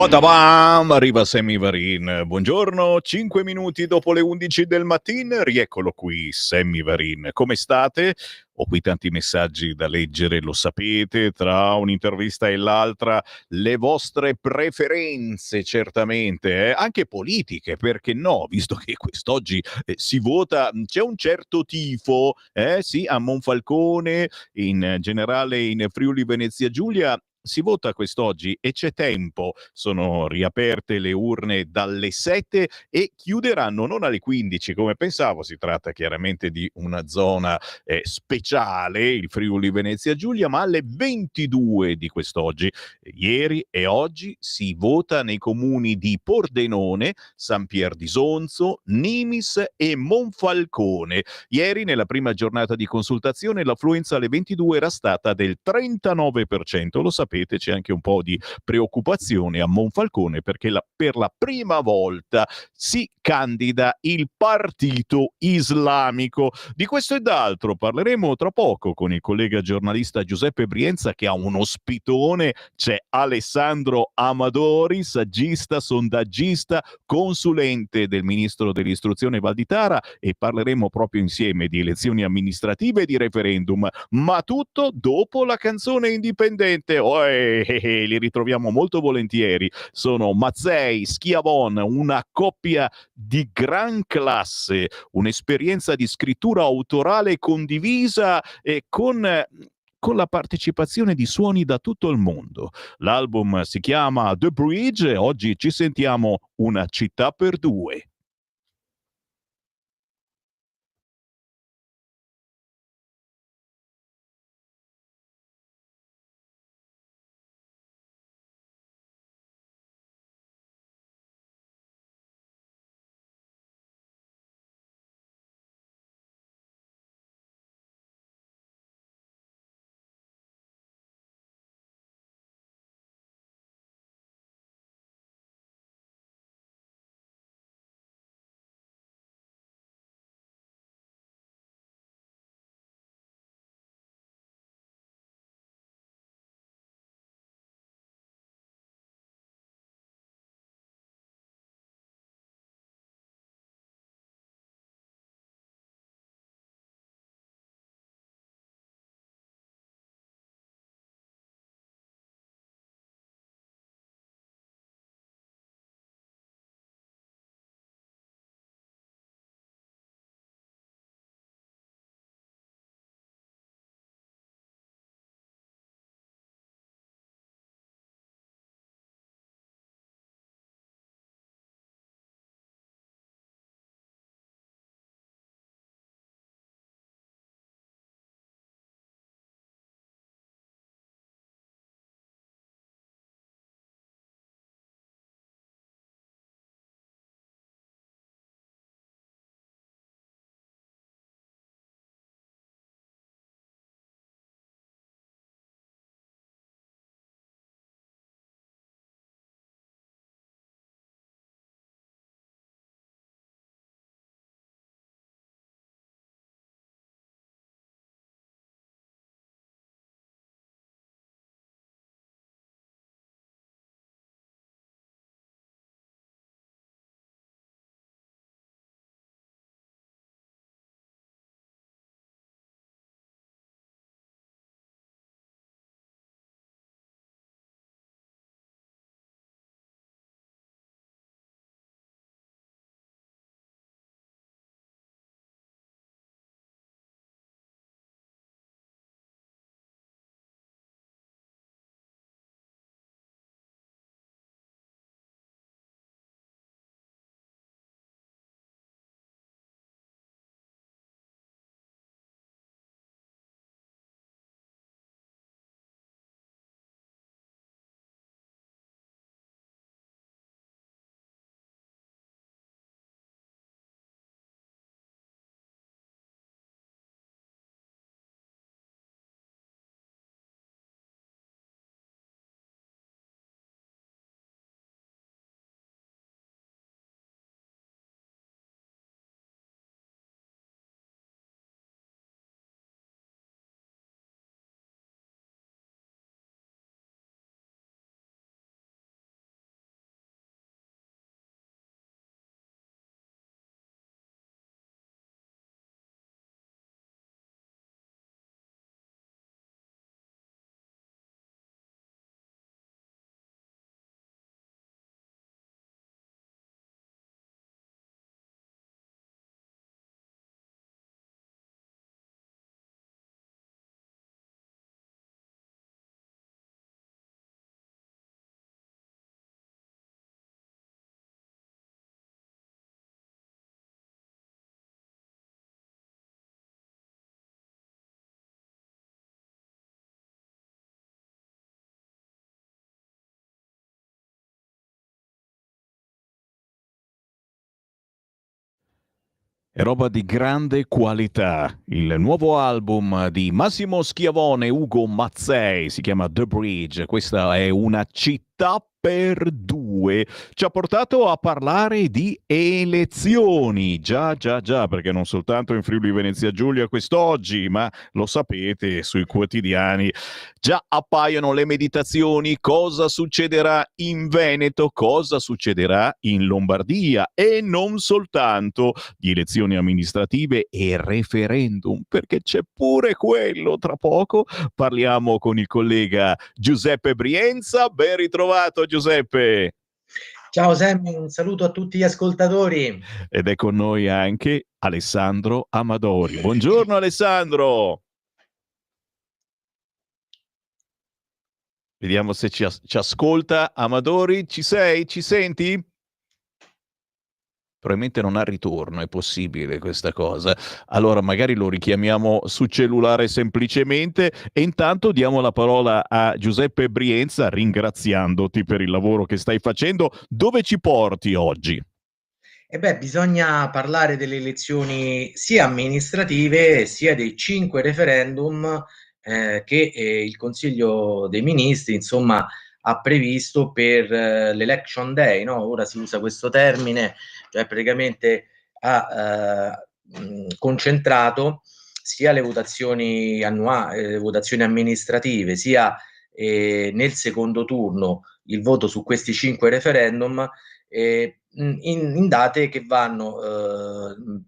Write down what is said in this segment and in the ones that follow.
Padabam! Arriva Sammy Varin. Buongiorno, 5 minuti dopo le 11 del mattino, rieccolo qui, Sammy Varin. Come state? Ho qui tanti messaggi da leggere, lo sapete, tra un'intervista e l'altra, le vostre preferenze certamente, anche politiche, perché no? Visto che quest'oggi si vota, c'è un certo tifo, sì, a Monfalcone, in generale in Friuli Venezia Giulia, si vota quest'oggi e c'è tempo. Sono riaperte le urne dalle 7 e chiuderanno non alle 15 come pensavo. Si tratta chiaramente di una zona speciale, il Friuli Venezia Giulia, ma alle 22 di quest'oggi. Ieri e oggi si vota nei comuni di Pordenone, San Pier di Sonzo, Nimis e Monfalcone. Ieri, nella prima giornata di consultazione, l'affluenza alle 22 era stata del 39%. Lo sapete, c'è anche un po' di preoccupazione a Monfalcone perché per la prima volta si candida il partito islamico. Di questo e d'altro parleremo tra poco con il collega giornalista Giuseppe Brienza, che ha un ospitone. C'è Alessandro Amadori, saggista, sondaggista, consulente del ministro dell'istruzione Valditara, e parleremo proprio insieme di elezioni amministrative e di referendum, ma tutto dopo la canzone indipendente. Li ritroviamo molto volentieri. Sono Mazzei, Schiavon, una coppia di gran classe, un'esperienza di scrittura autorale condivisa e con la partecipazione di suoni da tutto il mondo. L'album si chiama The Bridge e oggi ci sentiamo Una città per due. È roba di grande qualità. Il nuovo album di Massimo Schiavone e Ugo Mazzei si chiama The Bridge. Questa è una città per due. Ci ha portato a parlare di elezioni. Già, già, già, perché non soltanto in Friuli Venezia Giulia quest'oggi, ma lo sapete, sui quotidiani già appaiono le meditazioni. Cosa succederà in Veneto? Cosa succederà in Lombardia? E non soltanto di elezioni amministrative e referendum, perché c'è pure quello tra poco. Parliamo con il collega Giuseppe Brienza. Ben ritrovato Giuseppe. Ciao Sammy, un saluto a tutti gli ascoltatori. Ed è con noi anche Alessandro Amadori. Buongiorno Alessandro. Vediamo se ci ascolta. Amadori, ci sei? Ci senti? Probabilmente non ha ritorno, è possibile questa cosa. Allora magari lo richiamiamo su cellulare semplicemente e intanto diamo la parola a Giuseppe Brienza ringraziandoti per il lavoro che stai facendo. Dove ci porti oggi? E beh, bisogna parlare delle elezioni sia amministrative sia dei 5 referendum che il Consiglio dei Ministri, insomma, ha previsto per l'Election Day, no? Ora si usa questo termine, cioè praticamente ha concentrato sia le votazioni annuali, le votazioni amministrative, sia nel secondo turno il voto su questi 5 referendum in date che vanno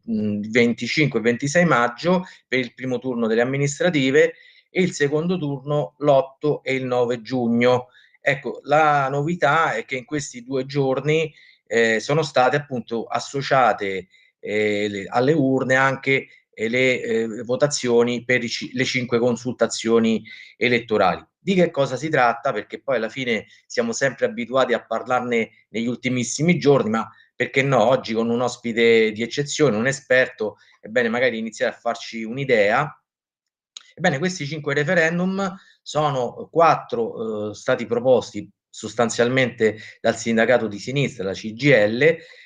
25 e 26 maggio per il primo turno delle amministrative e il secondo turno l'8 e il 9 giugno. Ecco, la novità è che in questi 2 giorni sono state appunto associate alle urne anche le votazioni per le 5 consultazioni elettorali. Di che cosa si tratta? Perché poi alla fine siamo sempre abituati a parlarne negli ultimissimi giorni, ma perché no? Oggi con un ospite di eccezione, un esperto, è bene magari iniziare a farci un'idea. Ebbene, questi 5 referendum sono 4 stati proposti sostanzialmente dal sindacato di sinistra, la CGL,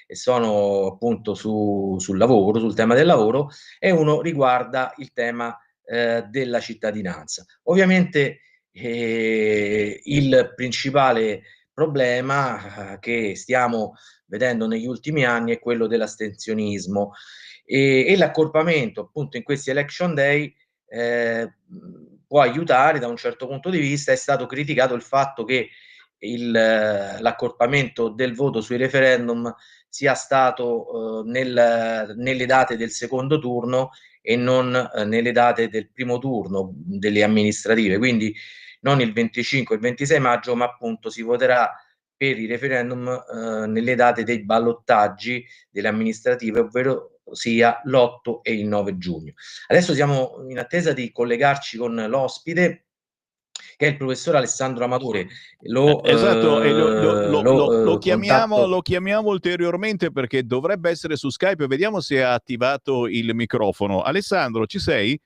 e sono appunto sul lavoro, sul tema del lavoro, e uno riguarda il tema della cittadinanza. Ovviamente il principale problema che stiamo vedendo negli ultimi anni è quello dell'astensionismo e l'accorpamento appunto in questi election day può aiutare da un certo punto di vista. È stato criticato il fatto che l'accorpamento del voto sui referendum sia stato nelle date del secondo turno e non nelle date del primo turno delle amministrative, quindi non il 25 e il 26 maggio, ma appunto si voterà per i referendum nelle date dei ballottaggi delle amministrative, ovvero sia l'8 e il 9 giugno. Adesso siamo in attesa di collegarci con l'ospite, che è il professor Alessandro Amatore. Esatto, e Contatto. lo chiamiamo ulteriormente perché dovrebbe essere su Skype. Vediamo se ha attivato il microfono. Alessandro, ci sei?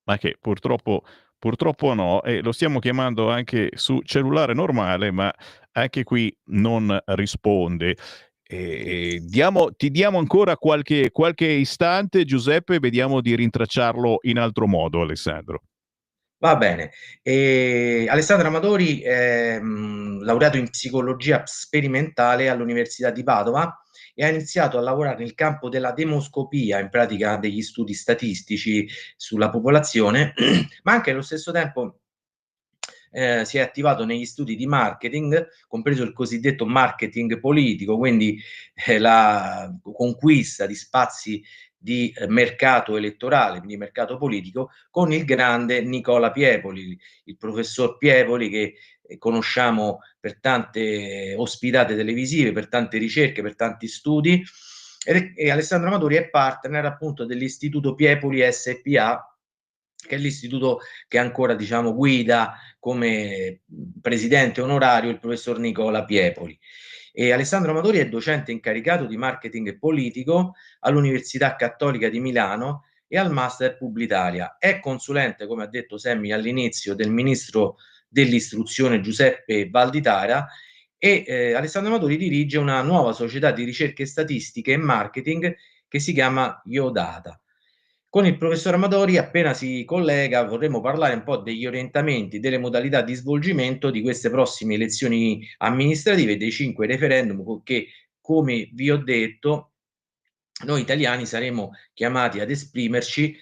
Ma che purtroppo no, e lo stiamo chiamando anche su cellulare normale, ma anche qui non risponde. Ti diamo ancora qualche istante, Giuseppe, vediamo di rintracciarlo in altro modo, Alessandro. Va bene. Alessandro Amatori è laureato in psicologia sperimentale all'Università di Padova e ha iniziato a lavorare nel campo della demoscopia, in pratica degli studi statistici sulla popolazione, ma anche allo stesso tempo si è attivato negli studi di marketing, compreso il cosiddetto marketing politico, quindi la conquista di spazi di mercato elettorale, quindi mercato politico, con il grande Nicola Piepoli, il professor Piepoli che conosciamo per tante ospitate televisive, per tante ricerche, per tanti studi. E Alessandro Amaturi è partner appunto dell'Istituto Piepoli SPA, che è l'istituto che ancora diciamo guida come presidente onorario il professor Nicola Piepoli. E Alessandro Amadori è docente incaricato di marketing politico all'Università Cattolica di Milano e al Master Publitalia. È consulente, come ha detto Semmi all'inizio, del ministro dell'istruzione Giuseppe Valditara e Alessandro Amadori dirige una nuova società di ricerche statistiche e marketing che si chiama Iodata. Con il professor Amadori, appena si collega, vorremmo parlare un po' degli orientamenti, delle modalità di svolgimento di queste prossime elezioni amministrative, dei 5 referendum che, come vi ho detto, noi italiani saremo chiamati ad esprimerci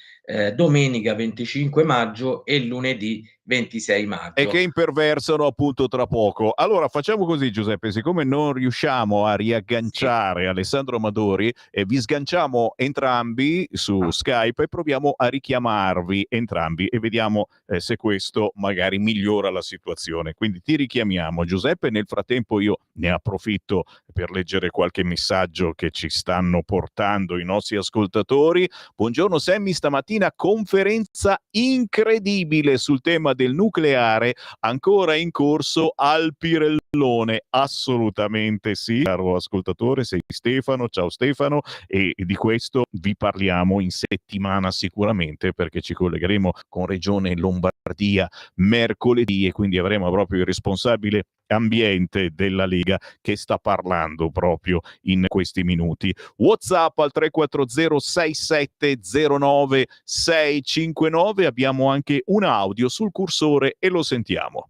domenica 25 maggio e lunedì 26 E che maggio. imperversano appunto tra poco. Allora facciamo così, Giuseppe, siccome non riusciamo a Sì. riagganciare Alessandro Amadori, vi sganciamo entrambi su Skype e proviamo a richiamarvi entrambi e vediamo se questo magari migliora la situazione. Quindi ti richiamiamo, Giuseppe. Nel frattempo io ne approfitto per leggere qualche messaggio che ci stanno portando i nostri ascoltatori. Buongiorno Sammy, stamattina conferenza incredibile sul tema del nucleare, ancora in corso al Pirellone. Assolutamente sì, caro ascoltatore, sei Stefano. Ciao Stefano, e di questo vi parliamo in settimana sicuramente, perché ci collegheremo con Regione Lombardia mercoledì e quindi avremo proprio il responsabile ambiente della Lega che sta parlando proprio in questi minuti. WhatsApp al 340 6709 659, abbiamo anche un audio sul cursore e lo sentiamo.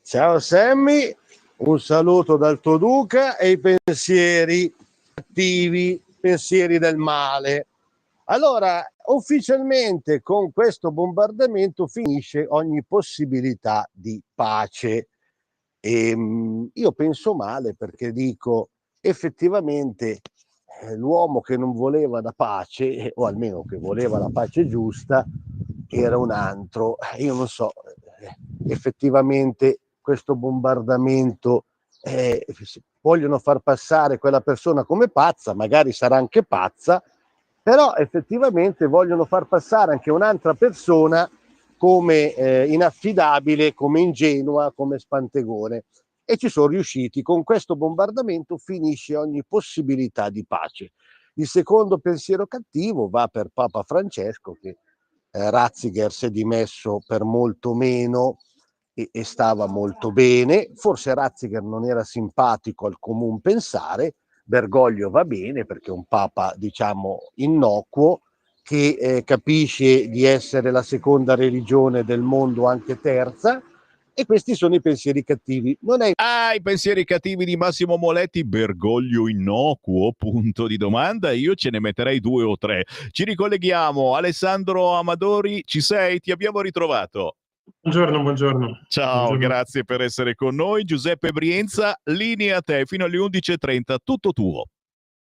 Ciao Sammy, un saluto dal tuo Duca e i pensieri cattivi, pensieri del male. Allora, ufficialmente con questo bombardamento finisce ogni possibilità di pace. Io penso male perché dico effettivamente l'uomo che non voleva la pace, o almeno che voleva la pace giusta, era un altro. Io non so, effettivamente questo bombardamento vogliono far passare quella persona come pazza, magari sarà anche pazza, però effettivamente vogliono far passare anche un'altra persona come inaffidabile, come ingenua, come spantegone. E ci sono riusciti. Con questo bombardamento finisce ogni possibilità di pace. Il secondo pensiero cattivo va per Papa Francesco, che Ratzinger si è dimesso per molto meno e stava molto bene. Forse Ratzinger non era simpatico al comune pensare, Bergoglio va bene perché è un papa, diciamo, innocuo, che capisce di essere la seconda religione del mondo, anche terza, e questi sono i pensieri cattivi. Non è... I pensieri cattivi di Massimo Moletti, Bergoglio innocuo, punto di domanda, io ce ne metterei 2 o 3. Ci ricolleghiamo, Alessandro Amadori, ci sei? Ti abbiamo ritrovato. Buongiorno. Ciao, grazie per essere con noi. Giuseppe Brienza, linea a te fino alle 11:30, tutto tuo.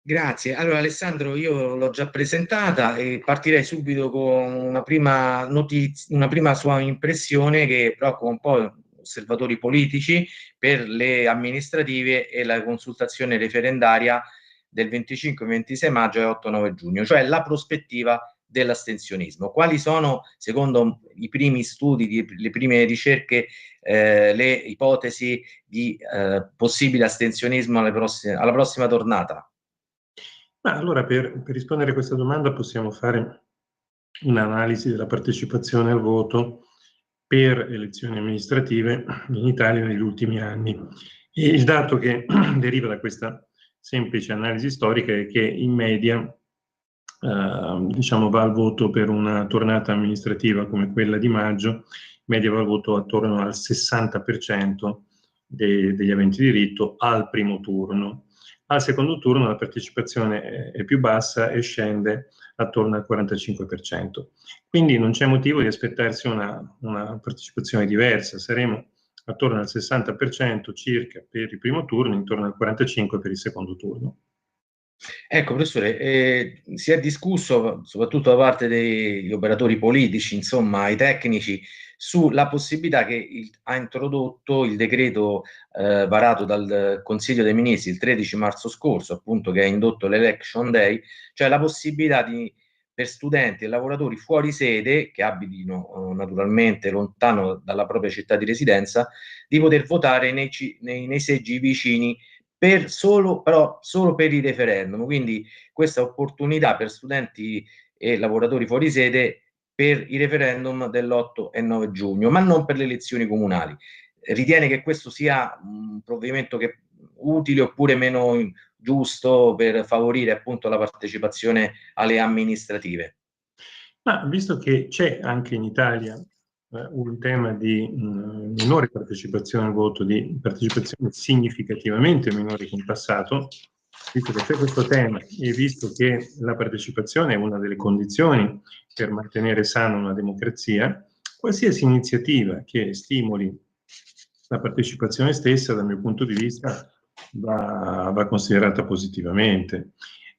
Grazie. Allora Alessandro, io l'ho già presentata e partirei subito con una prima notizia, una prima sua impressione che preoccupa un po' osservatori politici per le amministrative e la consultazione referendaria del 25-26 maggio e 8-9 giugno, cioè la prospettiva dell'astensionismo. Quali sono, secondo i primi studi, le prime ricerche, le ipotesi di possibile astensionismo alla prossima tornata? Ma allora per rispondere a questa domanda possiamo fare un'analisi della partecipazione al voto per elezioni amministrative in Italia negli ultimi anni. E il dato che deriva da questa semplice analisi storica è che in media diciamo, va al voto per una tornata amministrativa come quella di maggio, in media va al voto attorno al 60% degli aventi diritto al primo turno. Al secondo turno la partecipazione è più bassa e scende attorno al 45%. Quindi non c'è motivo di aspettarsi una partecipazione diversa, saremo attorno al 60% circa per il primo turno, intorno al 45% per il secondo turno. Ecco, professore, si è discusso, soprattutto da parte degli operatori politici, insomma, i tecnici, sulla possibilità che ha introdotto il decreto varato dal Consiglio dei Ministri il 13 marzo scorso, appunto, che ha indotto l'Election Day, cioè la possibilità per studenti e lavoratori fuori sede, che abitino naturalmente lontano dalla propria città di residenza, di poter votare nei seggi vicini però solo per i referendum. Quindi questa opportunità per studenti e lavoratori fuori sede per i referendum dell'8 e 9 giugno, ma non per le elezioni comunali. Ritiene che questo sia un provvedimento utile oppure meno giusto per favorire appunto la partecipazione alle amministrative? Ma visto che c'è anche in Italia un tema di minore partecipazione al voto, di partecipazione significativamente minore che in passato, visto che c'è questo tema e visto che la partecipazione è una delle condizioni per mantenere sana una democrazia, qualsiasi iniziativa che stimoli la partecipazione stessa, dal mio punto di vista, va considerata positivamente.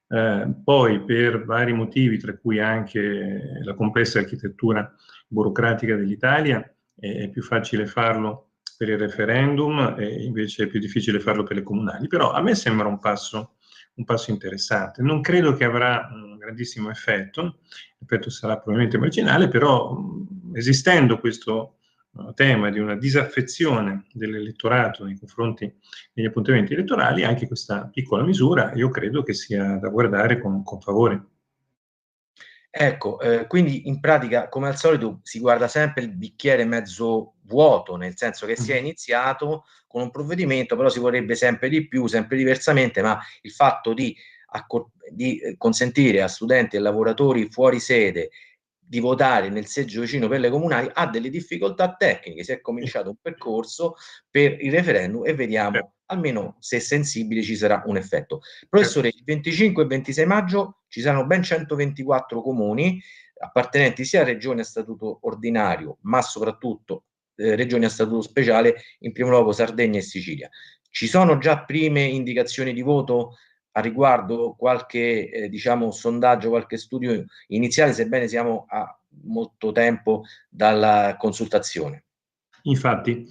Poi per vari motivi, tra cui anche la complessa architettura burocratica dell'Italia, è più facile farlo per il referendum e invece è più difficile farlo per le comunali. Però a me sembra un passo interessante. Non credo che avrà un grandissimo effetto, ripeto, sarà probabilmente marginale, però esistendo questo tema di una disaffezione dell'elettorato nei confronti degli appuntamenti elettorali, anche questa piccola misura io credo che sia da guardare con favore. Ecco, quindi in pratica, come al solito, si guarda sempre il bicchiere mezzo vuoto, nel senso che si è iniziato con un provvedimento, però si vorrebbe sempre di più, sempre diversamente, ma il fatto di consentire a studenti e lavoratori fuori sede di votare nel seggio vicino per le comunali ha delle difficoltà tecniche. Si è cominciato un percorso per il referendum e vediamo almeno se sensibili ci sarà un effetto. Professore, il 25 e 26 maggio ci saranno ben 124 comuni appartenenti sia a regioni a statuto ordinario, ma soprattutto regioni a statuto speciale, in primo luogo Sardegna e Sicilia. Ci sono già prime indicazioni di voto a riguardo, qualche diciamo sondaggio, qualche studio iniziale, sebbene siamo a molto tempo dalla consultazione? Infatti,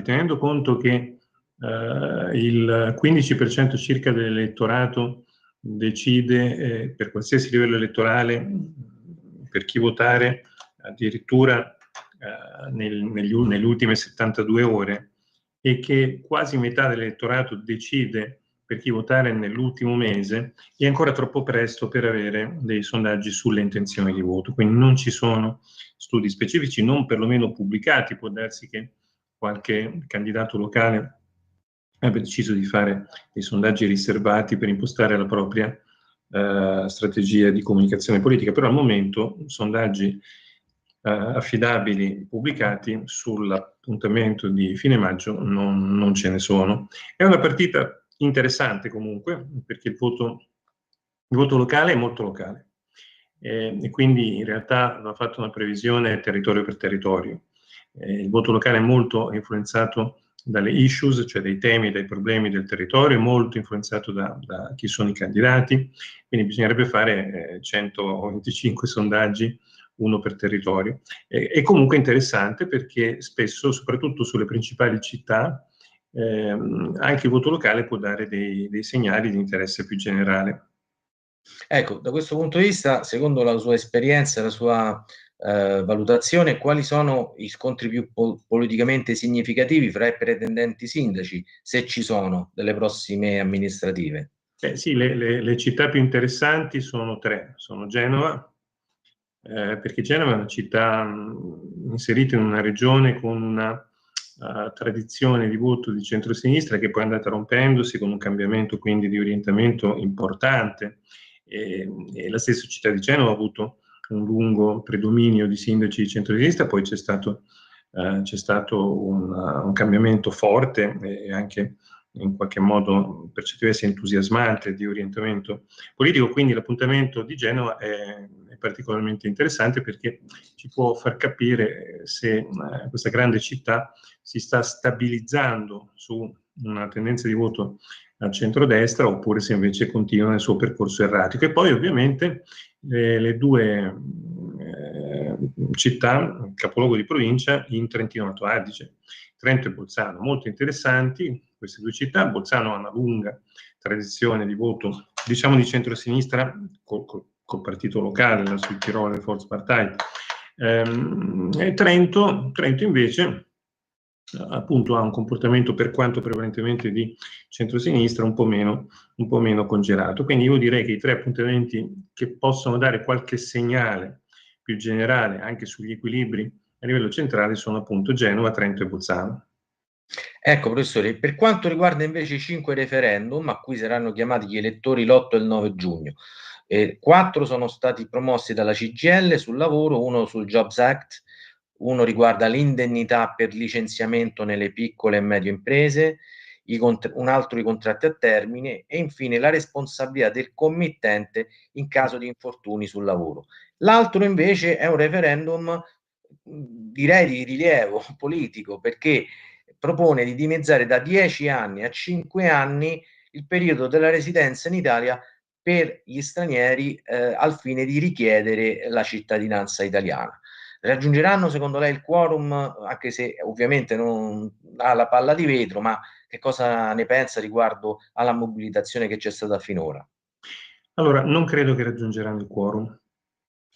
tenendo conto che il 15% circa dell'elettorato decide per qualsiasi livello elettorale per chi votare addirittura nelle ultime 72 ore, e che quasi metà dell'elettorato decide per chi votare nell'ultimo mese, è ancora troppo presto per avere dei sondaggi sulle intenzioni di voto. Quindi non ci sono studi specifici, non perlomeno pubblicati. Può darsi che qualche candidato locale abbia deciso di fare dei sondaggi riservati per impostare la propria strategia di comunicazione politica, però al momento sondaggi affidabili pubblicati sull'appuntamento di fine maggio non ce ne sono. È una partita interessante comunque, perché il voto locale è molto locale e quindi in realtà va fatta una previsione territorio per territorio. Il voto locale è molto influenzato dalle issues, cioè dai temi, dai problemi del territorio, è molto influenzato da chi sono i candidati, quindi bisognerebbe fare 125 sondaggi, uno per territorio. È comunque interessante perché spesso, soprattutto sulle principali città, anche il voto locale può dare dei segnali di interesse più generale. Ecco, da questo punto di vista, secondo la sua esperienza, la sua valutazione, quali sono i scontri più politicamente significativi fra i pretendenti sindaci, se ci sono, delle prossime amministrative? Sì, le città più interessanti sono tre. Sono Genova, perché Genova è una città inserita in una regione con una tradizione di voto di centrosinistra che poi è andata rompendosi con un cambiamento quindi di orientamento importante, e la stessa città di Genova ha avuto un lungo predominio di sindaci di centrosinistra, poi c'è stato un cambiamento forte e anche in qualche modo per certi versi entusiasmante di orientamento politico, quindi l'appuntamento di Genova è particolarmente interessante perché ci può far capire se questa grande città si sta stabilizzando su una tendenza di voto al centrodestra oppure se invece continua nel suo percorso erratico. E poi ovviamente le due città, capoluogo di provincia in Trentino Alto Adige, Trento e Bolzano, molto interessanti queste due città. Bolzano ha una lunga tradizione di voto, diciamo di centrosinistra, col partito locale, la Südtiroler Volkspartei. Trento invece appunto ha un comportamento, per quanto prevalentemente di centrosinistra, un po' meno congelato. Quindi io direi che i tre appuntamenti che possono dare qualche segnale più generale anche sugli equilibri a livello centrale sono appunto Genova, Trento e Bolzano. Ecco, professore, per quanto riguarda invece i 5 referendum a cui saranno chiamati gli elettori l'8 e il 9 giugno, 4 sono stati promossi dalla CGIL sul lavoro, 1 sul Jobs Act, 1 riguarda l'indennità per licenziamento nelle piccole e medie imprese, un altro i contratti a termine e infine la responsabilità del committente in caso di infortuni sul lavoro. L'altro invece è un referendum, direi di rilievo politico, perché propone di dimezzare da 10 anni a 5 anni il periodo della residenza in Italia per gli stranieri al fine di richiedere la cittadinanza italiana. Raggiungeranno secondo lei il quorum, anche se ovviamente non ha la palla di vetro, ma che cosa ne pensa riguardo alla mobilitazione che c'è stata finora? Allora, non credo che raggiungeranno il quorum.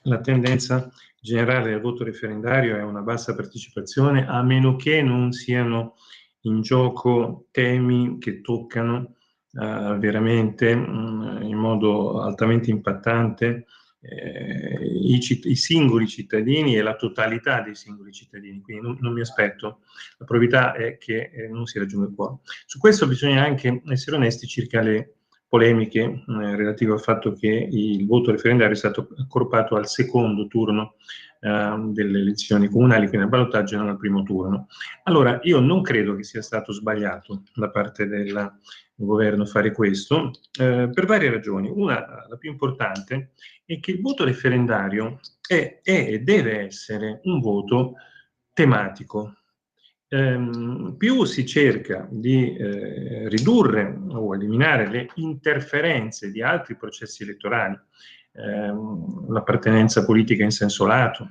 La tendenza generale del voto referendario è una bassa partecipazione, a meno che non siano in gioco temi che toccano veramente in modo altamente impattante i singoli cittadini e la totalità dei singoli cittadini. Quindi non mi aspetto. La probabilità è che non si raggiunga il quorum. Su questo bisogna anche essere onesti circa le polemiche relative al fatto che il voto referendario è stato accorpato al secondo turno delle elezioni comunali, quindi al ballottaggio e non al primo turno. Allora, io non credo che sia stato sbagliato da parte del governo fare questo per varie ragioni. Una, la più importante, è che il voto referendario è e deve essere un voto tematico. Più si cerca di ridurre o eliminare le interferenze di altri processi elettorali, l'appartenenza politica in senso lato,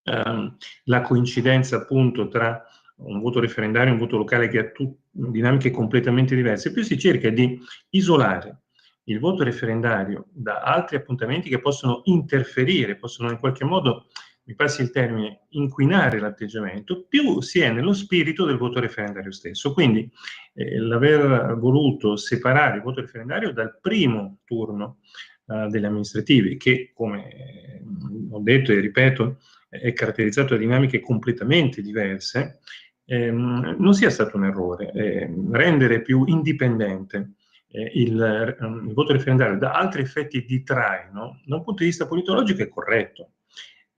la coincidenza appunto tra un voto referendario e un voto locale che ha dinamiche completamente diverse, più si cerca di isolare il voto referendario da altri appuntamenti che possono interferire, possono in qualche modo, mi passi il termine, inquinare l'atteggiamento, più si è nello spirito del voto referendario stesso. Quindi l'aver voluto separare il voto referendario dal primo turno delle amministrative, che come ho detto e ripeto è caratterizzato da dinamiche completamente diverse, non sia stato un errore. Rendere più indipendente il voto referendario da altri effetti di traino, da un punto di vista politologico, è corretto.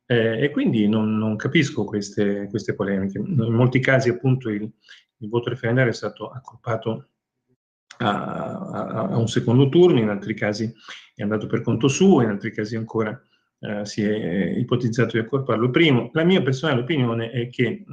E quindi non capisco queste polemiche. In molti casi appunto il voto referendario è stato accorpato a un secondo turno, in altri casi è andato per conto suo, in altri casi ancora si è ipotizzato di accorparlo primo. La mia personale opinione è che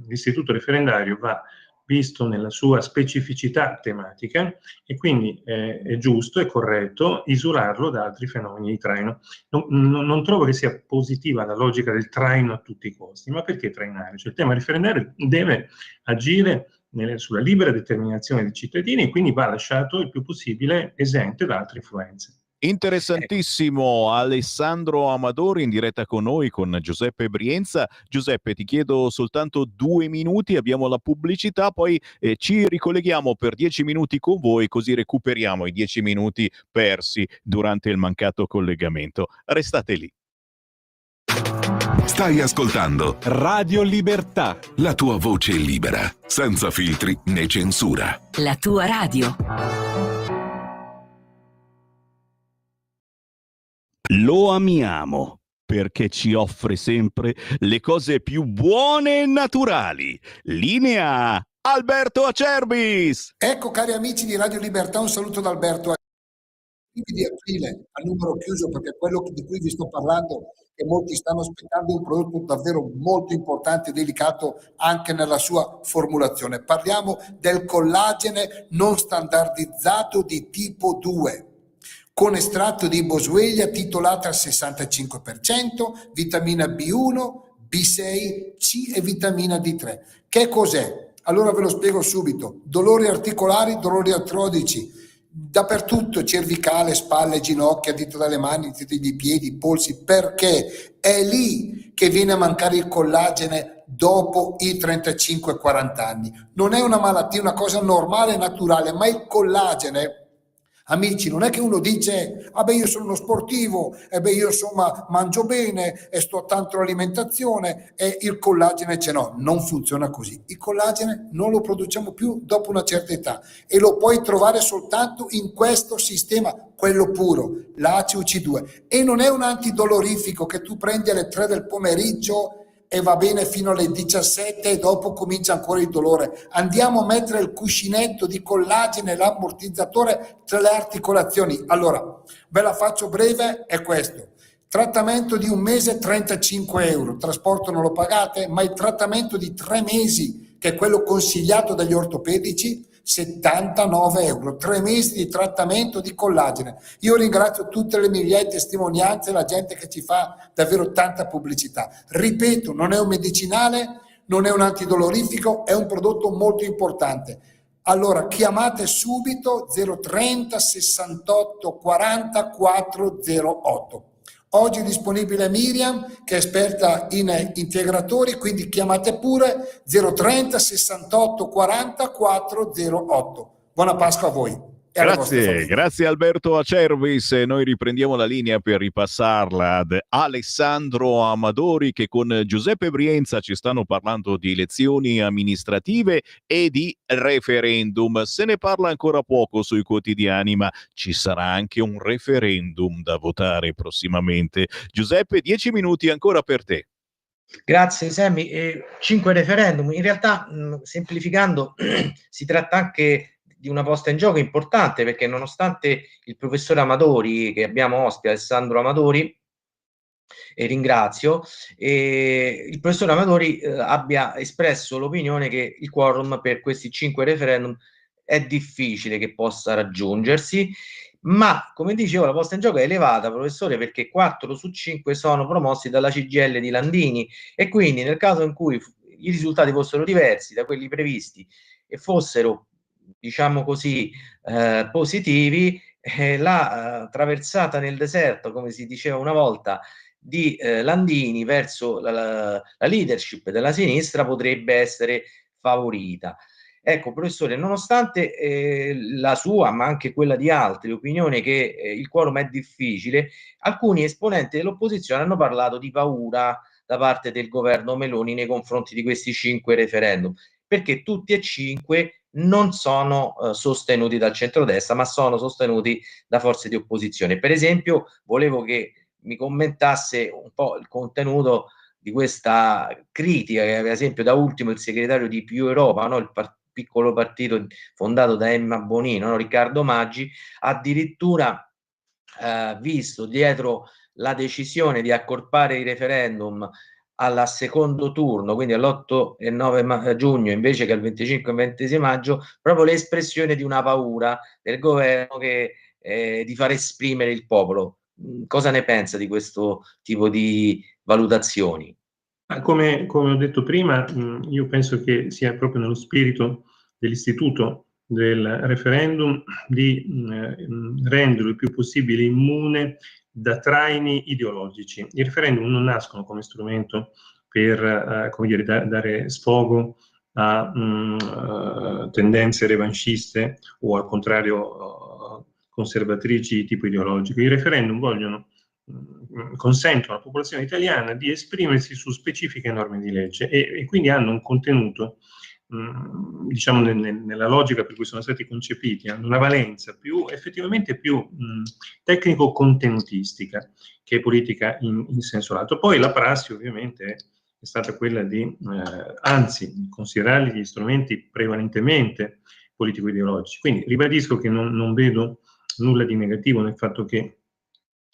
l'istituto referendario va visto nella sua specificità tematica e quindi è giusto e corretto isolarlo da altri fenomeni di traino. Non trovo che sia positiva la logica del traino a tutti i costi, ma perché trainare? Cioè, il tema referendario deve agire sulla libera determinazione dei cittadini e quindi va lasciato il più possibile esente da altre influenze. Interessantissimo. Alessandro Amadori in diretta con noi, con Giuseppe Brienza. Giuseppe, ti chiedo soltanto 2 minuti, abbiamo la pubblicità, poi ci ricolleghiamo per 10 minuti con voi, così recuperiamo i 10 minuti persi durante il mancato collegamento. Restate lì. Stai ascoltando Radio Libertà, la tua voce libera, senza filtri né censura. La tua radio. lo amiamo perché ci offre sempre le cose più buone e naturali. Linea Alberto Acerbis. Ecco, cari amici di Radio Libertà, un saluto da Alberto. Di aprile al numero chiuso, perché quello di cui vi sto parlando e molti stanno aspettando è un prodotto davvero molto importante e delicato anche nella sua formulazione. Parliamo del collagene non standardizzato di tipo 2 con estratto di boswellia titolata al 65%, vitamina B1, B6, C e vitamina D3. Che cos'è? Allora ve lo spiego subito. Dolori articolari, dolori artrodici, dappertutto, cervicale, spalle, ginocchia, dita dalle mani, dita dei piedi, polsi, perché è lì che viene a mancare il collagene dopo i 35-40 anni. Non è una malattia, una cosa normale e naturale, ma il collagene Amici, non è che uno dice, ah beh, io sono uno sportivo, e beh, io insomma mangio bene e sto tanto all'alimentazione e il collagene c'è. No, non funziona così. Il collagene non lo produciamo più dopo una certa età e lo puoi trovare soltanto in questo sistema, quello puro, l'ACUC2. E non è un antidolorifico che tu prendi alle 3 del pomeriggio e va bene fino alle 17 e dopo comincia ancora il dolore. Andiamo a mettere il cuscinetto di collagene, l'ammortizzatore tra le articolazioni. Allora, ve la faccio breve, è questo. Trattamento di un mese 35 euro, trasporto non lo pagate, ma il trattamento di 3 mesi, che è quello consigliato dagli ortopedici, 79 euro, 3 mesi di trattamento di collagene. Io ringrazio tutte le migliaia di testimonianze, la gente che ci fa davvero tanta pubblicità. Ripeto, non è un medicinale, non è un antidolorifico, è un prodotto molto importante. Allora chiamate subito 030 68 40 408. Oggi è disponibile Miriam, che è esperta in integratori, quindi chiamate pure 030 68 40 408. Buona Pasqua a voi. Grazie Alberto Acervis. Noi riprendiamo la linea per ripassarla ad Alessandro Amadori, che con Giuseppe Brienza ci stanno parlando di elezioni amministrative e di referendum. Se ne parla ancora poco sui quotidiani, ma ci sarà anche un referendum da votare prossimamente. Giuseppe, 10 minuti ancora per te. Grazie Sammy. 5 referendum. In realtà, semplificando, si tratta anche di una posta in gioco importante, perché nonostante il professore Amadori, che abbiamo ospite, Alessandro Amadori, e ringrazio, il professore Amadori abbia espresso l'opinione che il quorum per questi 5 referendum è difficile che possa raggiungersi, ma come dicevo la posta in gioco è elevata, professore, perché 4 su 5 sono promossi dalla CGIL di Landini, e quindi nel caso in cui i risultati fossero diversi da quelli previsti e fossero, diciamo così, positivi, la traversata nel deserto, come si diceva una volta, di Landini verso la leadership della sinistra potrebbe essere favorita. Ecco, professore, nonostante la sua, ma anche quella di altri, opinione che il quorum è difficile, alcuni esponenti dell'opposizione hanno parlato di paura da parte del governo Meloni nei confronti di questi 5 referendum, perché tutti e 5 non sono sostenuti dal centrodestra, ma sono sostenuti da forze di opposizione. Per esempio, volevo che mi commentasse un po' il contenuto di questa critica che, per esempio, da ultimo il segretario di Più Europa, no? Il piccolo partito fondato da Emma Bonino, no? Riccardo Maggi, addirittura visto dietro la decisione di accorpare i referendum al secondo turno, quindi all'8 e 9 giugno invece che al 25 e 26 maggio, proprio l'espressione di una paura del governo di far esprimere il popolo. Cosa ne pensa di questo tipo di valutazioni? Come ho detto prima, io penso che sia proprio nello spirito dell'istituto del referendum di renderlo il più possibile immune da traini ideologici. I referendum non nascono come strumento per come dire, dare sfogo a tendenze revanchiste o al contrario conservatrici di tipo ideologico. I referendum consentono alla popolazione italiana di esprimersi su specifiche norme di legge e quindi hanno un contenuto, diciamo nella logica per cui sono stati concepiti, hanno una valenza effettivamente più tecnico-contenutistica che politica in senso lato. Poi la prassi ovviamente è stata quella di, anzi, considerarli gli strumenti prevalentemente politico-ideologici. Quindi ribadisco che non vedo nulla di negativo nel fatto che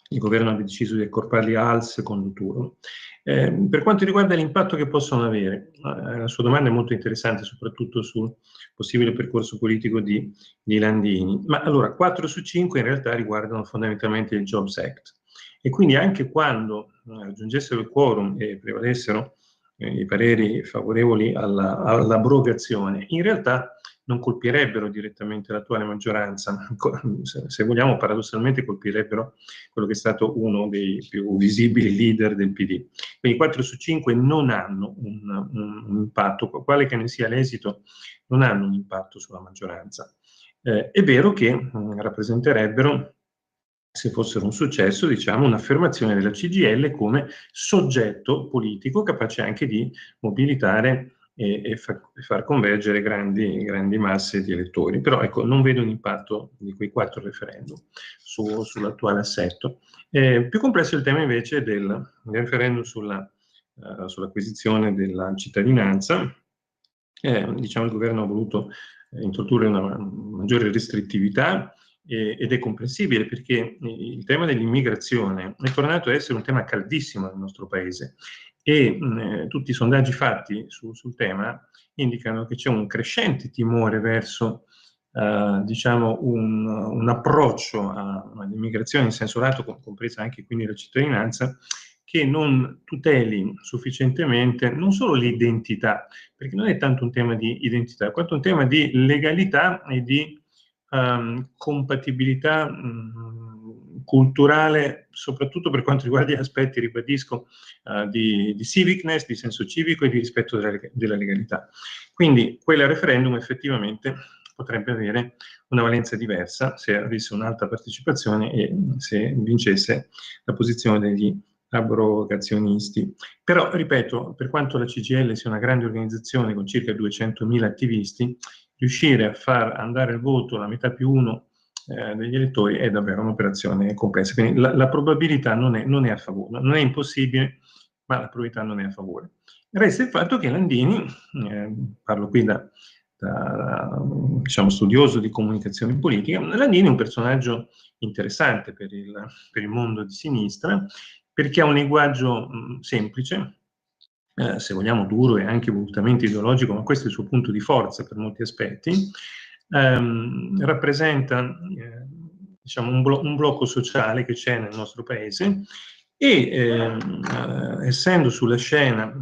il governo abbia deciso di accorparli al secondo turno. Per quanto riguarda l'impatto che possono avere, la sua domanda è molto interessante, soprattutto sul possibile percorso politico di Landini. Ma allora, 4 su 5 in realtà riguardano fondamentalmente il Jobs Act. E quindi anche quando raggiungessero il quorum e prevalessero i pareri favorevoli all'abrogazione, in realtà non colpirebbero direttamente l'attuale maggioranza, se vogliamo paradossalmente colpirebbero quello che è stato uno dei più visibili leader del PD. Quindi 4 su 5 non hanno un impatto, quale che ne sia l'esito, non hanno un impatto sulla maggioranza. È vero che rappresenterebbero, se fossero un successo, diciamo, un'affermazione della CGIL come soggetto politico capace anche di mobilitare e far convergere grandi masse di elettori. Però ecco, non vedo un impatto di quei 4 referendum sull'attuale assetto. Più complesso è il tema invece del referendum sull'acquisizione della cittadinanza. Diciamo, il governo ha voluto introdurre una maggiore restrittività, ed è comprensibile, perché il tema dell'immigrazione è tornato a essere un tema caldissimo nel nostro paese, e tutti i sondaggi fatti sul tema indicano che c'è un crescente timore verso diciamo un approccio all'immigrazione in senso lato, compresa anche quindi la cittadinanza, che non tuteli sufficientemente non solo l'identità, perché non è tanto un tema di identità, quanto un tema di legalità e di compatibilità culturale, soprattutto per quanto riguarda gli aspetti, ribadisco, di civicness, di senso civico e di rispetto della legalità. Quindi quel referendum effettivamente potrebbe avere una valenza diversa se avesse un'alta partecipazione e se vincesse la posizione degli abrogazionisti. Però, ripeto, per quanto la CGIL sia una grande organizzazione con circa 200.000 attivisti, riuscire a far andare il voto la metà più uno degli elettori è davvero un'operazione complessa. Quindi la probabilità non è a favore, non è impossibile, ma la probabilità non è a favore. Resta il fatto che Landini, parlo qui da diciamo, studioso di comunicazione politica, Landini è un personaggio interessante per il mondo di sinistra, perché ha un linguaggio semplice, se vogliamo duro e anche volutamente ideologico, ma questo è il suo punto di forza per molti aspetti. Rappresenta diciamo un blocco sociale che c'è nel nostro paese, e essendo sulla scena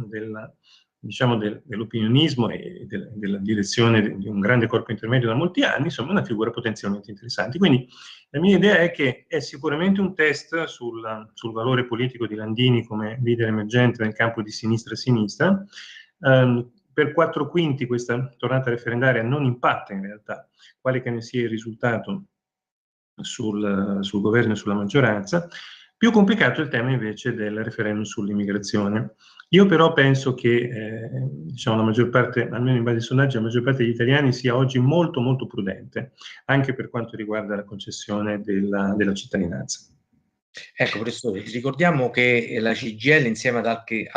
dell'opinionismo e della direzione di un grande corpo intermedio da molti anni, insomma, è una figura potenzialmente interessante. Quindi la mia idea è che è sicuramente un test sul valore politico di Landini come leader emergente nel campo di sinistra-sinistra. Per 4/5 questa tornata referendaria non impatta in realtà, quale che ne sia il risultato sul governo e sulla maggioranza. Più complicato è il tema invece del referendum sull'immigrazione. Io però penso che diciamo, la maggior parte, almeno in base ai sondaggi, la maggior parte degli italiani sia oggi molto molto prudente, anche per quanto riguarda la concessione della cittadinanza. Ecco, professore, ricordiamo che la CGIL, insieme ad altre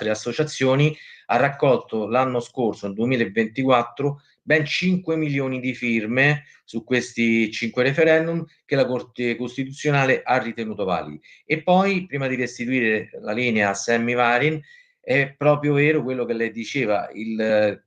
associazioni, ha raccolto l'anno scorso, nel 2024, ben 5 milioni di firme su questi 5 referendum che la Corte Costituzionale ha ritenuto validi. E poi, prima di restituire la linea a Sammy Varin, è proprio vero quello che lei diceva, il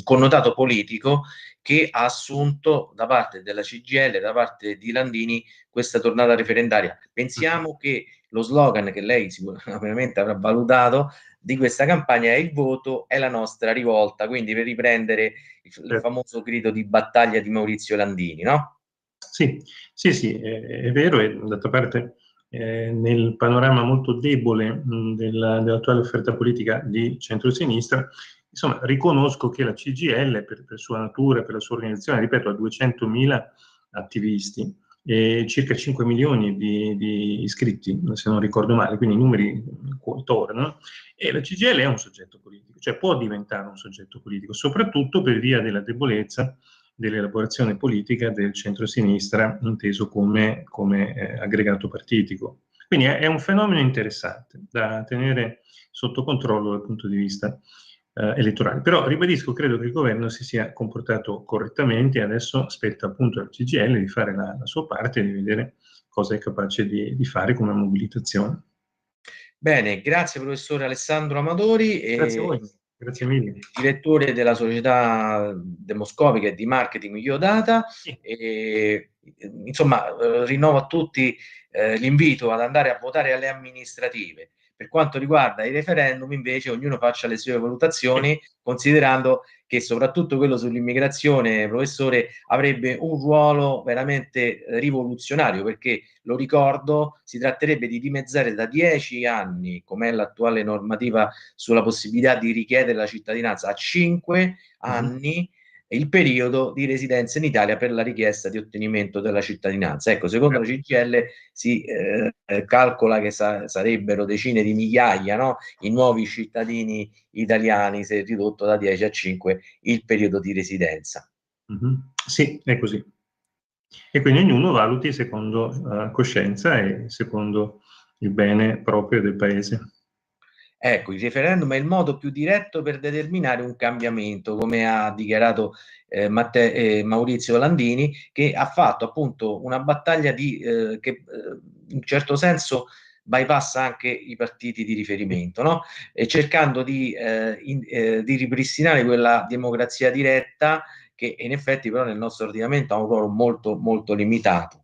connotato politico che ha assunto da parte della CGIL, da parte di Landini, questa tornata referendaria. Pensiamo che lo slogan che lei sicuramente avrà valutato di questa campagna è: il voto è la nostra rivolta, quindi per riprendere il famoso grido di battaglia di Maurizio Landini, no? Sì, è vero, e d'altra parte nel panorama molto debole dell'attuale offerta politica di centrosinistra, insomma, riconosco che la CGIL, per sua natura, per la sua organizzazione, ripeto, ha 200.000 attivisti e circa 5 milioni di iscritti, se non ricordo male, quindi i numeri tornano, e la CGIL è un soggetto politico, cioè può diventare un soggetto politico, soprattutto per via della debolezza dell'elaborazione politica del centro-sinistra inteso come aggregato partitico. Quindi è un fenomeno interessante da tenere sotto controllo dal punto di vista elettorale. Però ribadisco, credo che il governo si sia comportato correttamente e adesso spetta appunto al CGIL di fare la sua parte e di vedere cosa è capace di fare come mobilitazione. Bene, grazie professore Alessandro Amadori. Grazie a voi. Grazie mille. Direttore della società demoscopica e di marketing Iodata. Sì. Insomma, rinnovo a tutti l'invito ad andare a votare alle amministrative. Per quanto riguarda i referendum, invece, ognuno faccia le sue valutazioni, considerando che soprattutto quello sull'immigrazione, professore, avrebbe un ruolo veramente rivoluzionario, perché, lo ricordo, si tratterebbe di dimezzare da 10 anni, com'è l'attuale normativa sulla possibilità di richiedere la cittadinanza, a 5 anni il periodo di residenza in Italia per la richiesta di ottenimento della cittadinanza. Ecco, secondo la CGIL si calcola che sarebbero decine di migliaia, no? I nuovi cittadini italiani, se ridotto da 10 a 5 il periodo di residenza. Sì, è così. E quindi ognuno valuti secondo coscienza e secondo il bene proprio del paese. Ecco, il referendum è il modo più diretto per determinare un cambiamento, come ha dichiarato Maurizio Landini, che ha fatto appunto una battaglia che in un certo senso bypassa anche i partiti di riferimento, no? E cercando di ripristinare quella democrazia diretta che in effetti però nel nostro ordinamento ha un ruolo molto, molto limitato.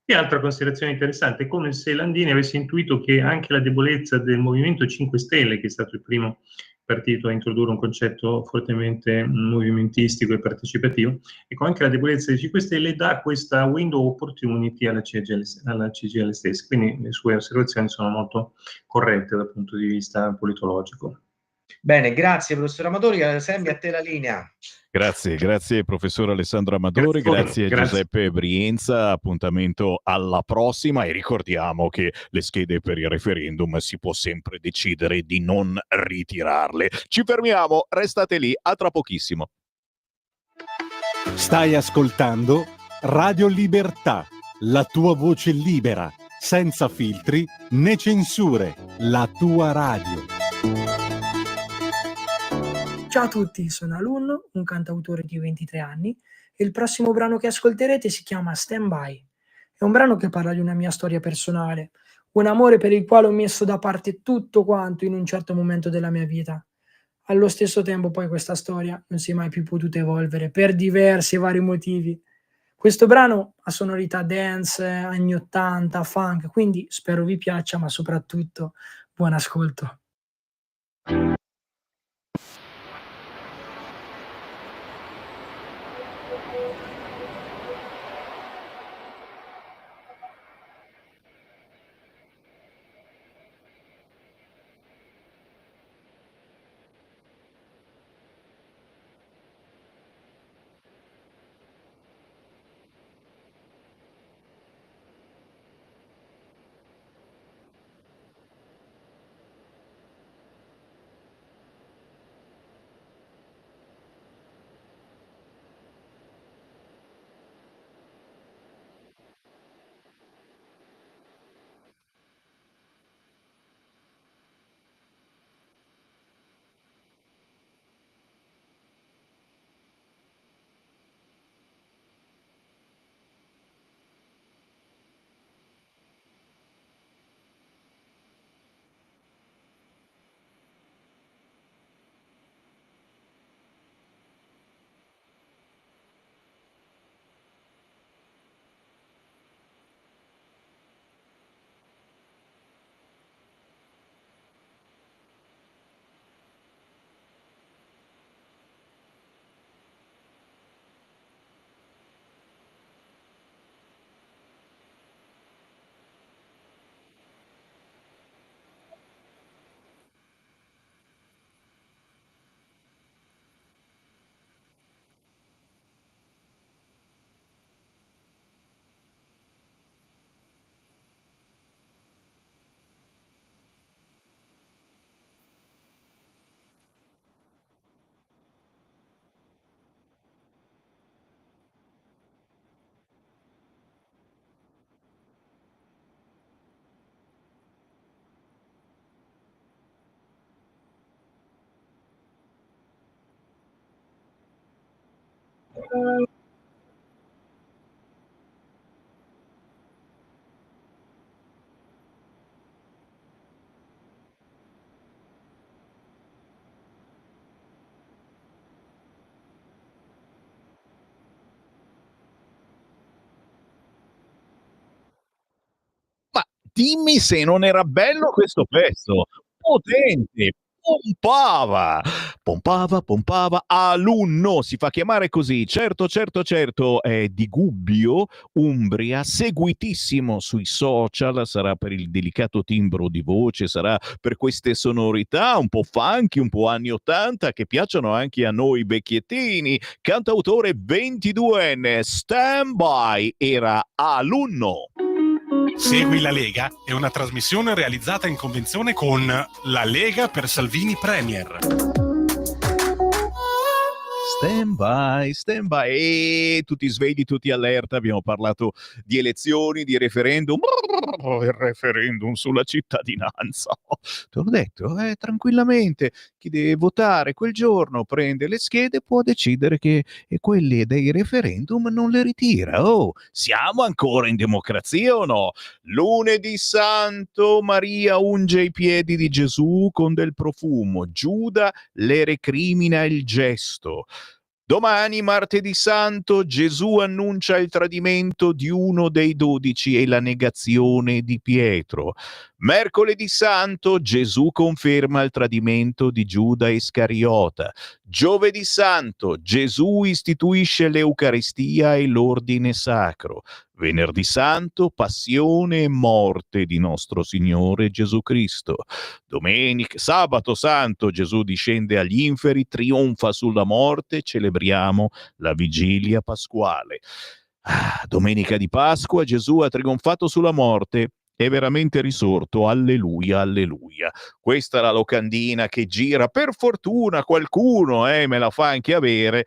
E altra considerazione interessante, è come se Landini avesse intuito che anche la debolezza del Movimento 5 Stelle, che è stato il primo partito a introdurre un concetto fortemente movimentistico e partecipativo, ecco, anche la debolezza dei 5 Stelle dà questa window opportunity alla CGIL stessa, quindi le sue osservazioni sono molto corrette dal punto di vista politologico. Bene, grazie professor Amadori. Semmi, a te la linea. Grazie professor Alessandro Amadori, grazie Giuseppe Brienza, appuntamento alla prossima e ricordiamo che le schede per il referendum si può sempre decidere di non ritirarle. Ci fermiamo, restate lì, a tra pochissimo. Stai ascoltando Radio Libertà, la tua voce libera, senza filtri né censure, la tua radio. Ciao a tutti, sono Alun, un cantautore di 23 anni e il prossimo brano che ascolterete si chiama Stand By. È un brano che parla di una mia storia personale, un amore per il quale ho messo da parte tutto quanto in un certo momento della mia vita. Allo stesso tempo poi questa storia non si è mai più potuta evolvere per diversi e vari motivi. Questo brano ha sonorità dance, anni 80, funk, quindi spero vi piaccia, ma soprattutto buon ascolto. Ma dimmi se non era bello questo pezzo, potente, pompava, pompava, alunno, si fa chiamare così, certo, è di Gubbio, Umbria, seguitissimo sui social, sarà per il delicato timbro di voce, sarà per queste sonorità un po' funky, un po' anni 80, che piacciono anche a noi vecchiettini. Cantautore 22enne, Stand By, era alunno. Segui la Lega è una trasmissione realizzata in convenzione con La Lega per Salvini Premier. Stand by, e tutti svegli, tutti allerta, abbiamo parlato di elezioni, di referendum, il referendum sulla cittadinanza, te l'ho detto, tranquillamente, chi deve votare quel giorno prende le schede, può decidere che quelle dei referendum non le ritira. Oh, siamo ancora in democrazia o no? Lunedì Santo, Maria unge i piedi di Gesù con del profumo, Giuda le recrimina il gesto. Domani, martedì santo, Gesù annuncia il tradimento di uno dei 12 e la negazione di Pietro. Mercoledì santo, Gesù conferma il tradimento di Giuda Iscariota. Giovedì santo, Gesù istituisce l'Eucaristia e l'ordine sacro. Venerdì santo, passione e morte di nostro Signore Gesù Cristo. Domenica, sabato santo, Gesù discende agli inferi, trionfa sulla morte, celebriamo la vigilia pasquale. Domenica di Pasqua, Gesù ha trionfato sulla morte, è veramente risorto, alleluia, alleluia. Questa è la locandina che gira, per fortuna qualcuno me la fa anche avere,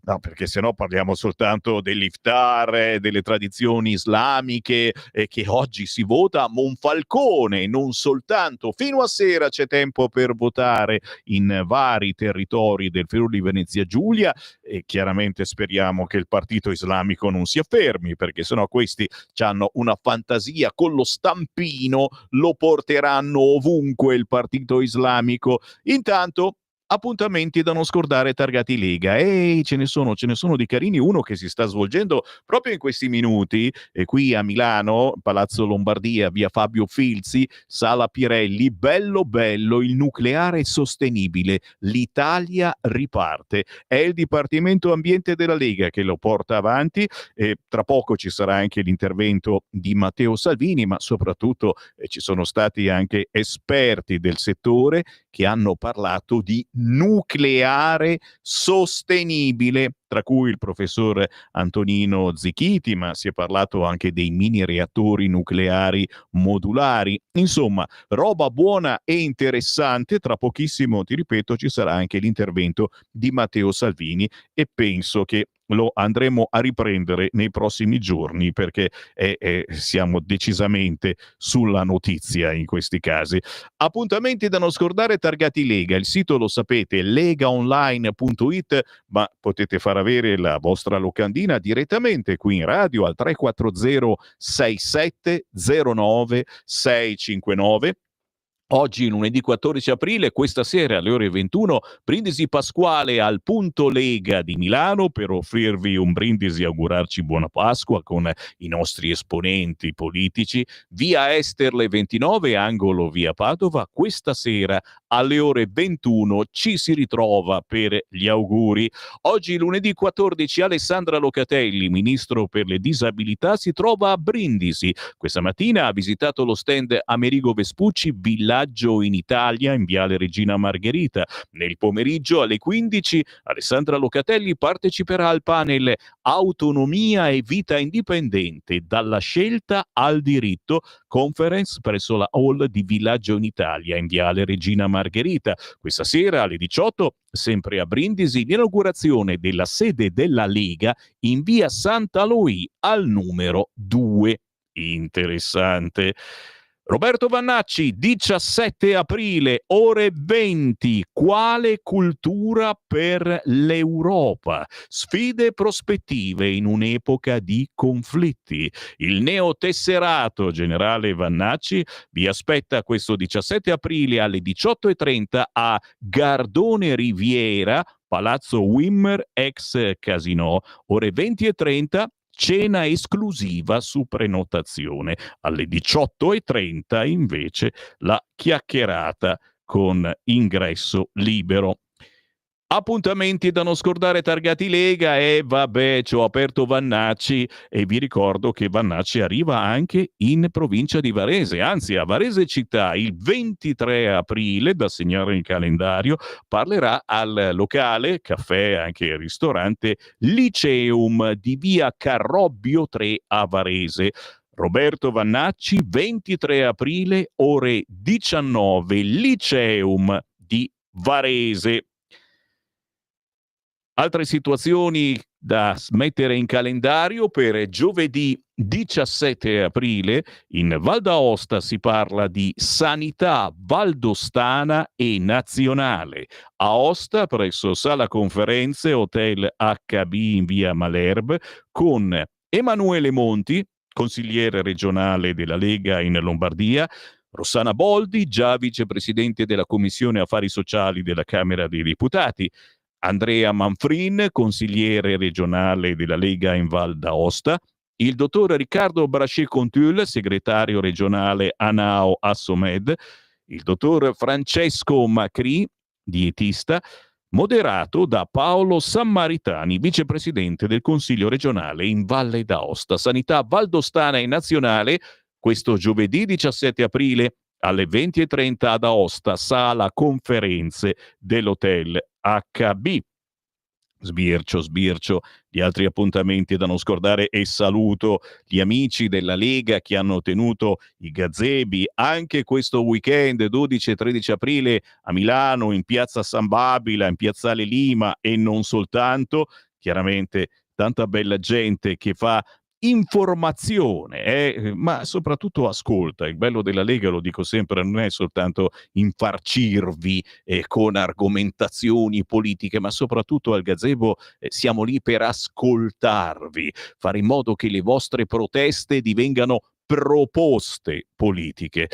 no, perché sennò parliamo soltanto dell'iftar, delle tradizioni islamiche, che oggi si vota a Monfalcone, non soltanto. Fino a sera c'è tempo per votare in vari territori del Friuli Venezia Giulia, e chiaramente speriamo che il partito islamico non si affermi, perché sennò questi hanno una fantasia, con lo stampino lo porteranno ovunque il partito islamico. Intanto appuntamenti da non scordare targati Lega, e ce ne sono di carini. Uno che si sta svolgendo proprio in questi minuti, qui a Milano, Palazzo Lombardia, via Fabio Filzi, Sala Pirelli, bello il nucleare sostenibile, l'Italia riparte. È il Dipartimento Ambiente della Lega che lo porta avanti, e tra poco ci sarà anche l'intervento di Matteo Salvini, ma soprattutto ci sono stati anche esperti del settore che hanno parlato di nucleare sostenibile, tra cui il professor Antonino Zichiti, ma si è parlato anche dei mini reattori nucleari modulari. Insomma, roba buona e interessante. Tra pochissimo, ti ripeto, ci sarà anche l'intervento di Matteo Salvini, e penso che lo andremo a riprendere nei prossimi giorni, perché siamo decisamente sulla notizia in questi casi. Appuntamenti da non scordare targati Lega, il sito lo sapete, legaonline.it, ma potete far avere la vostra locandina direttamente qui in radio al 340 6709 659. Oggi, lunedì 14 aprile, questa sera alle ore 21, brindisi pasquale al Punto Lega di Milano, per offrirvi un brindisi e augurarci buona Pasqua con i nostri esponenti politici. Via Esterle 29, angolo via Padova. Questa sera alle ore 21 ci si ritrova per gli auguri. Oggi, lunedì 14, Alessandra Locatelli, ministro per le disabilità, si trova a Brindisi. Questa mattina ha visitato lo stand Amerigo Vespucci, villaggio in Italia, in Viale Regina Margherita. Nel pomeriggio alle 15 Alessandra Locatelli parteciperà al panel Autonomia e vita indipendente, dalla scelta al diritto, conference presso la hall di Villaggio in Italia, in Viale Regina Margherita. Questa sera alle 18, sempre a Brindisi, l'inaugurazione della sede della Lega in via Santa Loì al numero 2. Interessante. Roberto Vannacci, 17 aprile, ore 20. Quale cultura per l'Europa? Sfide e prospettive in un'epoca di conflitti. Il neotesserato generale Vannacci vi aspetta questo 17 aprile alle 18:30 a Gardone Riviera, Palazzo Wimmer ex Casino, ore 20:30. Cena esclusiva su prenotazione. Alle 18:30 invece la chiacchierata con ingresso libero. Appuntamenti da non scordare targati Lega e vabbè, ci ho aperto Vannacci e vi ricordo che Vannacci arriva anche in provincia di Varese, anzi a Varese città il 23 aprile, da segnare in calendario, parlerà al locale, caffè, anche ristorante Liceum di via Carrobbio 3 a Varese. Roberto Vannacci, 23 aprile, ore 19, Liceum di Varese. Altre situazioni da mettere in calendario: per giovedì 17 aprile in Val d'Aosta si parla di sanità valdostana e nazionale. Aosta presso Sala Conferenze Hotel HB in via Malherbe, con Emanuele Monti, consigliere regionale della Lega in Lombardia, Rossana Boldi, già vicepresidente della Commissione Affari Sociali della Camera dei Deputati, Andrea Manfrin, consigliere regionale della Lega in Val d'Aosta, il dottor Riccardo Brachet-Contul, segretario regionale ANAO Assomed, il dottor Francesco Macri, dietista, moderato da Paolo Sammaritani, vicepresidente del Consiglio regionale in Valle d'Aosta. Sanità valdostana e nazionale, questo giovedì 17 aprile alle 20:30 ad Aosta, sala conferenze dell'Hotel HB. Sbircio gli altri appuntamenti da non scordare e saluto gli amici della Lega che hanno tenuto i gazebi anche questo weekend 12 e 13 aprile a Milano, in piazza San Babila, in piazzale Lima e non soltanto. Chiaramente tanta bella gente che fa informazione, ma soprattutto ascolta. Il bello della Lega, lo dico sempre, non è soltanto infarcirvi con argomentazioni politiche, ma soprattutto al gazebo siamo lì per ascoltarvi, fare in modo che le vostre proteste divengano proposte politiche.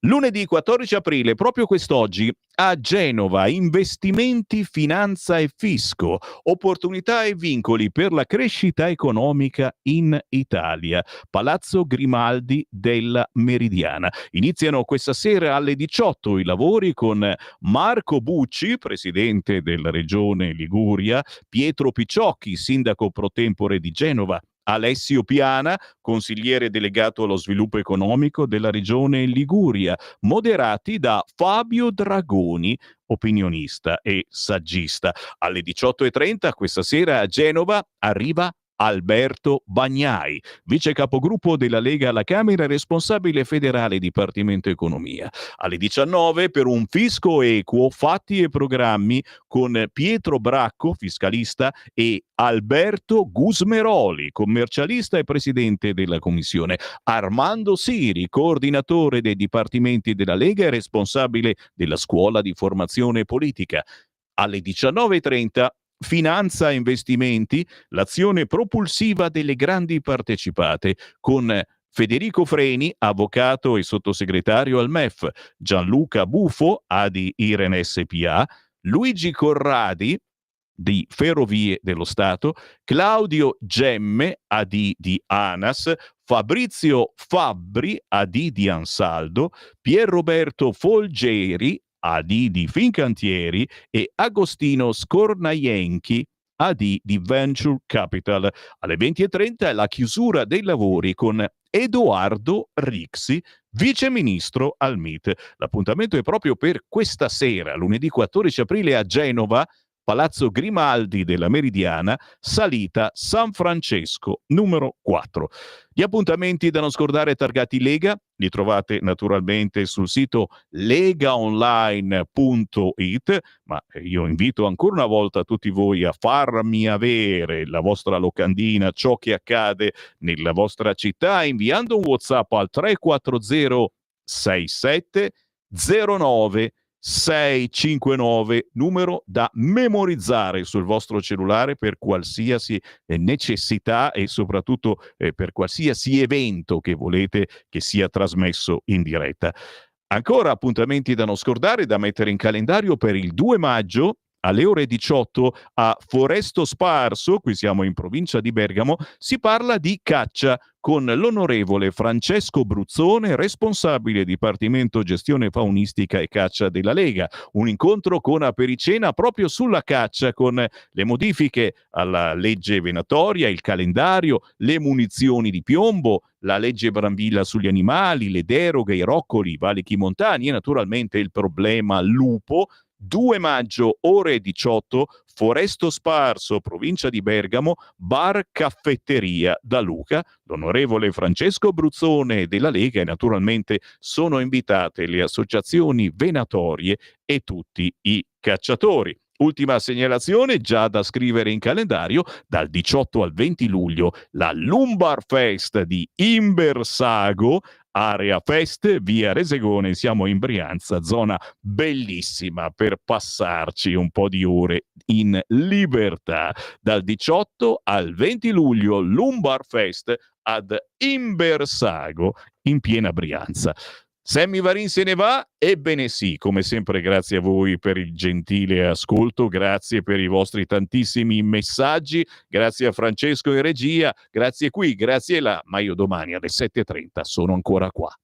Lunedì 14 aprile, proprio quest'oggi, a Genova, investimenti, finanza e fisco, opportunità e vincoli per la crescita economica in Italia. Palazzo Grimaldi della Meridiana. Iniziano questa sera alle 18 i lavori con Marco Bucci, presidente della Regione Liguria, Pietro Picciocchi, sindaco pro tempore di Genova, Alessio Piana, consigliere delegato allo sviluppo economico della regione Liguria, moderati da Fabio Dragoni, opinionista e saggista. Alle 18:30 questa sera a Genova arriva Alberto Bagnai, vice capogruppo della Lega alla Camera e responsabile federale Dipartimento Economia. Alle 19 per un fisco equo, fatti e programmi con Pietro Bracco, fiscalista, e Alberto Gusmeroli, commercialista e presidente della Commissione. Armando Siri, coordinatore dei dipartimenti della Lega e responsabile della Scuola di Formazione Politica. Alle 19:30 Finanza e investimenti, l'azione propulsiva delle grandi partecipate, con Federico Freni, avvocato e sottosegretario al MEF, Gianluca Buffo, ADI Iren SPA, Luigi Corradi, di Ferrovie dello Stato, Claudio Gemme, AD di ANAS, Fabrizio Fabbri, AD di Ansaldo, Pierroberto Folgeri, AD di Fincantieri, e Agostino Scornaienchi, AD di Venture Capital. Alle 20:30 la chiusura dei lavori con Edoardo Rixi, vice ministro al MIT. L'appuntamento è proprio per questa sera, lunedì 14 aprile a Genova, Palazzo Grimaldi della Meridiana, salita San Francesco, numero 4. Gli appuntamenti da non scordare targati Lega li trovate naturalmente sul sito legaonline.it, ma io invito ancora una volta tutti voi a farmi avere la vostra locandina, ciò che accade nella vostra città, inviando un WhatsApp al 340 67 09 659, numero da memorizzare sul vostro cellulare per qualsiasi necessità e soprattutto per qualsiasi evento che volete che sia trasmesso in diretta. Ancora appuntamenti da non scordare, da mettere in calendario per il 2 maggio alle ore 18 a Foresto Sparso, qui siamo in provincia di Bergamo, si parla di caccia con l'onorevole Francesco Bruzzone, responsabile Dipartimento Gestione Faunistica e Caccia della Lega. Un incontro con apericena proprio sulla caccia, con le modifiche alla legge venatoria, il calendario, le munizioni di piombo, la legge Brambilla sugli animali, le deroghe, i roccoli, i valichi montani e naturalmente il problema lupo. 2 maggio, ore 18, Foresto Sparso, provincia di Bergamo, bar caffetteria da Luca. L'onorevole Francesco Bruzzone della Lega e naturalmente sono invitate le associazioni venatorie e tutti i cacciatori. Ultima segnalazione, già da scrivere in calendario, dal 18 al 20 luglio, la Lumbar Fest di Imbersago, area Fest, via Resegone, siamo in Brianza, zona bellissima per passarci un po' di ore in libertà. Dal 18 al 20 luglio, Lumbar Fest ad Imbersago, in piena Brianza. Sammy Varin se ne va? Ebbene sì, come sempre grazie a voi per il gentile ascolto, grazie per i vostri tantissimi messaggi, grazie a Francesco in regia, grazie qui, grazie là, ma io domani alle 7:30 sono ancora qua.